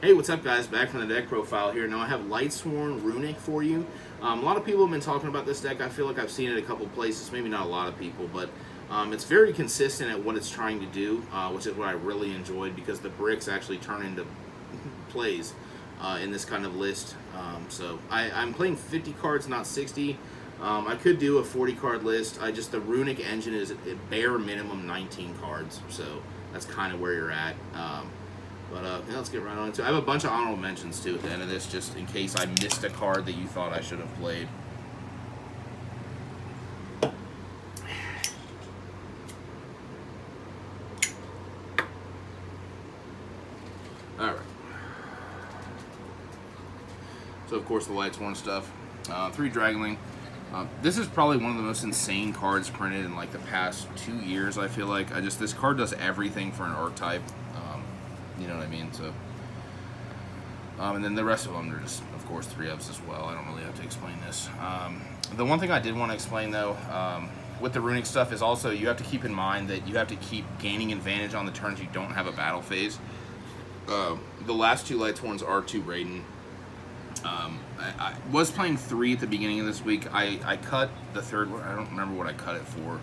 Hey, what's up, guys? Back from the deck profile here. Now I have Lightsworn Runick for you. A lot of people have been talking about this deck. I feel like I've seen it a couple places, maybe not a lot of people, but it's very consistent at what it's trying to do, which is what I really enjoyed because the bricks actually turn into plays in this kind of list. I'm playing 50 cards, not 60. I could do a 40 card list. The Runick engine is a bare minimum 19 cards, so that's kind of where you're at. Yeah, let's get right on into it. I have a bunch of honorable mentions too at the end of this, just in case I missed a card that you thought I should have played. Alright. So, of course, the Lightsworn stuff. 3 Dragonling. This is probably one of the most insane cards printed in like the past 2 years, I feel like. This card does everything for an archetype. You know what I mean? So, and then the rest of them are just, of course, 3-ups as well. I don't really have to explain this. The one thing I did want to explain, though, with the Runick stuff is also you have to keep in mind that you have to keep gaining advantage on the turns you don't have a battle phase. The last 2 Lightsworns are 2 Raiden. I was playing 3 at the beginning of this week. I cut the 3rd one. I don't remember what I cut it for.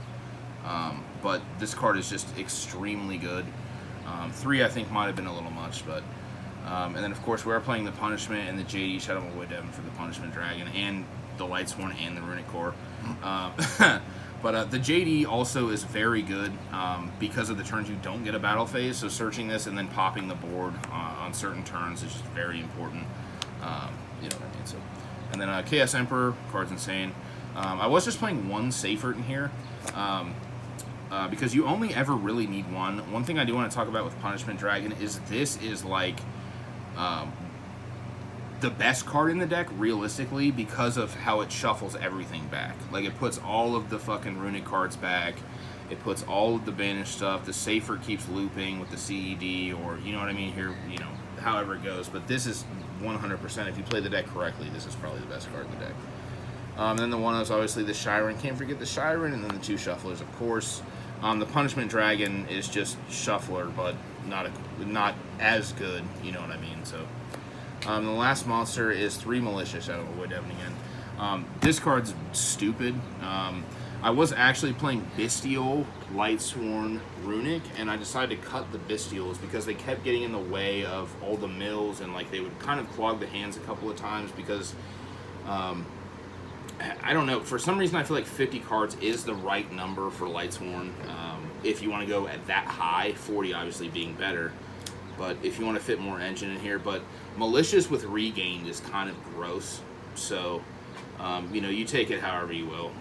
But this card is just extremely good. 3 I think might have been a little much, but and then of course we're playing the Punishment and the JD Shadow Void Devon for the Punishment Dragon and the Lightsworn and the Runick Core. But the JD also is very good because of the turns you don't get a battle phase. So searching this and then popping the board on certain turns is just very important. You know what I mean? So, and then Chaos Emperor, card's insane. I was just playing 1 Seyfert in here. Because you only ever really need one. One thing I do want to talk about with Punishment Dragon is this is like the best card in the deck, realistically, because of how it shuffles everything back. Like, it puts all of the fucking Runick cards back. It puts all of the banished stuff. The Seyfert keeps looping with the CED, or, you know what I mean, here, you know, however it goes. But this is 100%, if you play the deck correctly, this is probably the best card in the deck. Then the one is obviously the Shiren. Can't forget the Shiren, and then the 2 Shufflers, of course. The Punishment Dragon is just Shuffler, but not as good, you know what I mean. So, the last monster is 3 Malicious. I don't know what Devon again. This card's stupid. I was actually playing Bestial, Lightsworn, Runick, and I decided to cut the Bestials because they kept getting in the way of all the mills, and like they would kind of clog the hands a couple of times because I don't know. For some reason, I feel like 50 cards is the right number for Lightsworn. If you want to go at that high, 40 obviously being better. But if you want to fit more engine in here. But Malicious with Regained is kind of gross. So, you know, you take it however you will.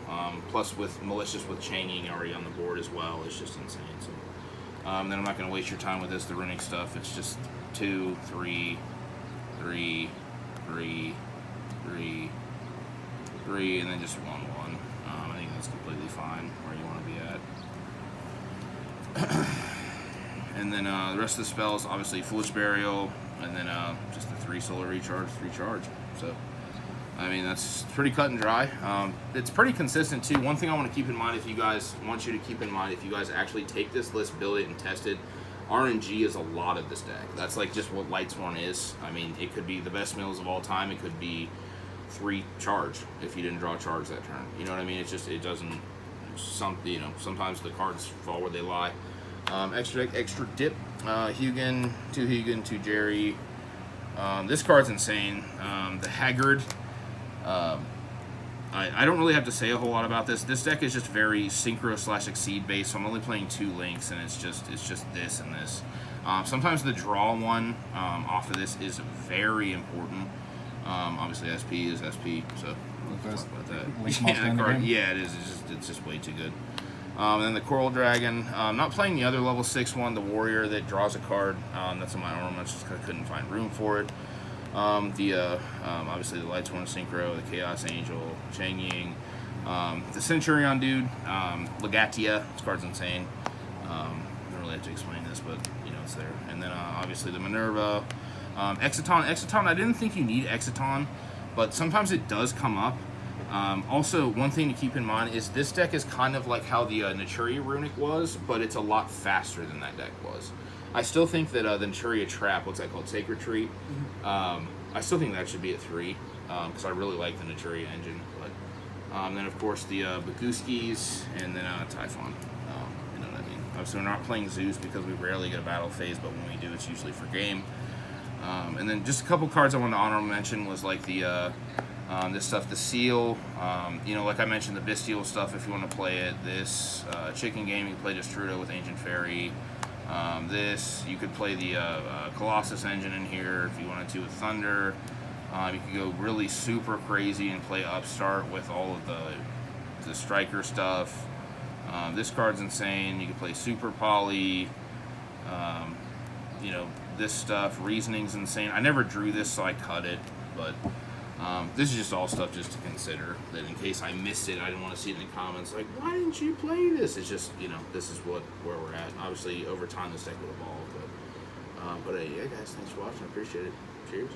Plus, with Malicious with Changing already on the board as well, it's just insane. So, then I'm not going to waste your time with this, the Runick stuff. It's just 2, 3, 3, 3, 3. 3, and then just 1, 1. I think that's completely fine where you want to be at. And then the rest of the spells, obviously Foolish Burial, and then just the 3 Solar Recharge, 3 Charge. So, I mean, that's pretty cut and dry. It's pretty consistent too. One thing I want to keep in mind, if you guys actually take this list, build it, and test it, RNG is a lot of this deck. That's like just what Lightsworn is. I mean, it could be the best mills of all time. It could be 3 charge if you didn't draw a charge that turn. You know what I mean? It's just, it doesn't, you know, sometimes the cards fall where they lie. Extra dip, Hugin, 2 Jerry. This card's insane. The Haggard. I don't really have to say a whole lot about this. This deck is just very synchro/exceed based, so I'm only playing 2 links, and it's just this and this. Sometimes the draw one off of this is very important. Obviously SP is SP, so we'll talk about that. Yeah, it is. It's just way too good. And then the Coral Dragon. I'm not playing the other level 6 one, the Warrior that draws a card. That's in my ornaments just because I couldn't find room for it. Obviously the Lightsworn Synchro, the Chaos Angel, Chang Ying, the Centurion dude, Legatia. This card's insane. I don't really have to explain this, but you know it's there. And then obviously the Minerva. Exciton, I didn't think you need Exciton, but sometimes it does come up. Also, one thing to keep in mind is this deck is kind of like how the Naturi Runick was, but it's a lot faster than that deck was. I still think that the Naturia Trap, what's that called? Sacred Treat. I still think that should be at 3 because I really like the Naturia engine. But then, of course, the Baguskis and then Typhon. You know what I mean? Obviously, we're not playing Zeus because we rarely get a battle phase, but when we do, it's usually for game. And then just a couple cards I wanted to honorable mention was like the this stuff, the Seal. You know, like I mentioned, the Bestial stuff. If you want to play it, this Chicken Game, you can play Destrudo with Ancient Fairy. This, you could play the Colossus engine in here if you wanted to with Thunder. You could go really super crazy and play Upstart with all of the Striker stuff. This card's insane. You could play Super Poly. You know, this stuff. Reasoning's insane. I never drew this, so I cut it, but this is just all stuff just to consider, that in case I missed it, I didn't want to see it in the comments, like, why didn't you play this? It's just, you know, this is where we're at. Obviously, over time, this deck would evolve, but yeah, guys, thanks for watching. I appreciate it. Cheers.